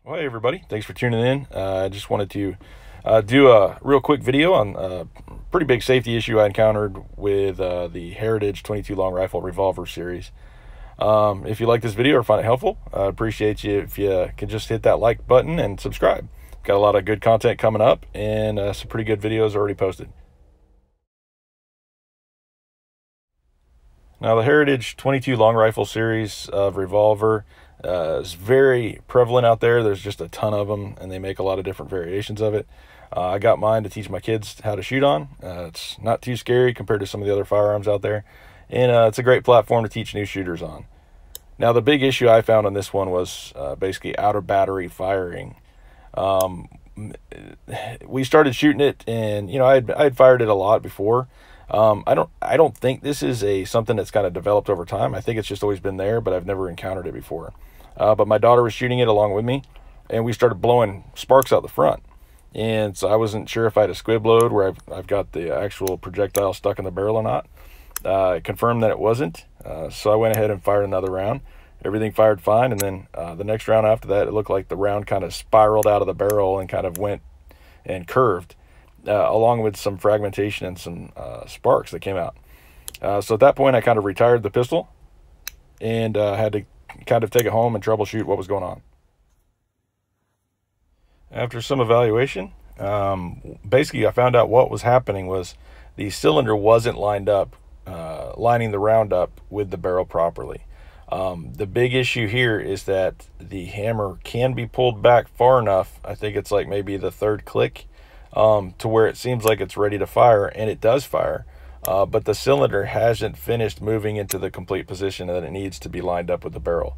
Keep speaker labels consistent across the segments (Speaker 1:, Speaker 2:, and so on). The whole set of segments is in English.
Speaker 1: Well, hey everybody, thanks for tuning in. I just wanted to do a real quick video on a pretty big safety issue I encountered with the Heritage 22 long rifle Revolver series. If you like this video or find it helpful, I appreciate you if you can just hit that like button and subscribe. Got a lot of good content coming up and some pretty good videos already posted. Now, the Heritage 22 long rifle series of Revolver is very prevalent out there. There's just a ton of them, and they make a lot of different variations of it. I got mine to teach my kids how to shoot on. It's not too scary compared to some of the other firearms out there, and it's a great platform to teach new shooters on. Now, the big issue I found on this one was basically out of battery firing. We started shooting it, and I had fired it a lot before. I don't think this is something that's kind of developed over time. I think it's just always been there, but I've never encountered it before. But my daughter was shooting it along with me, and we started blowing sparks out the front. And so I wasn't sure if I had a squib load where I've got the actual projectile stuck in the barrel or not. I confirmed that it wasn't. So I went ahead and fired another round. Everything fired fine. And then the next round after that, it looked like the round kind of spiraled out of the barrel and kind of went and curved, along with some fragmentation and some sparks that came out. So at that point, I kind of retired the pistol and had to kind of take it home and troubleshoot what was going on. After some evaluation, basically I found out what was happening was the cylinder wasn't lined up, lining the round up with the barrel properly. The big issue here is that the hammer can be pulled back far enough, I think it's like maybe the third click, to where it seems like it's ready to fire, and it does fire, but the cylinder hasn't finished moving into the complete position that it needs to be lined up with the barrel.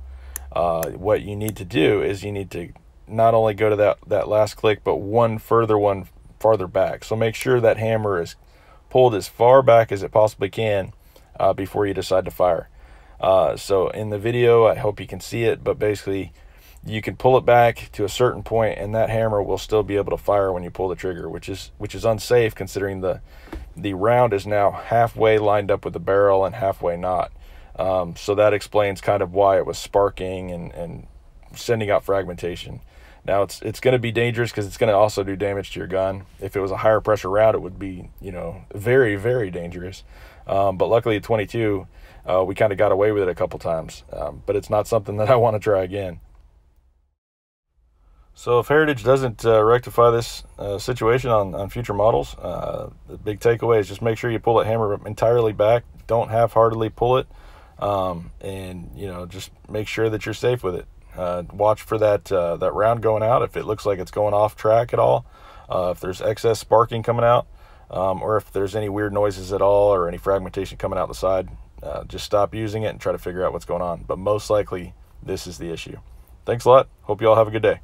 Speaker 1: What you need to do is you need to not only go to that last click, but one farther back. So make sure that hammer is pulled as far back as it possibly can before you decide to fire. So in the video, I hope you can see it, but basically you can pull it back to a certain point and that hammer will still be able to fire when you pull the trigger, which is unsafe considering the round is now halfway lined up with the barrel and halfway not. So that explains kind of why it was sparking and sending out fragmentation. Now it's going to be dangerous because it's going to also do damage to your gun. If it was a higher pressure round, it would be, very, very dangerous. But luckily at 22, we kind of got away with it a couple times, but it's not something that I want to try again. So if Heritage doesn't rectify this situation on future models, the big takeaway is just make sure you pull that hammer entirely back. Don't half-heartedly pull it, and just make sure that you're safe with it. Watch for that round going out. If it looks like it's going off track at all, if there's excess sparking coming out, or if there's any weird noises at all or any fragmentation coming out the side, just stop using it and try to figure out what's going on. But most likely, this is the issue. Thanks a lot. Hope you all have a good day.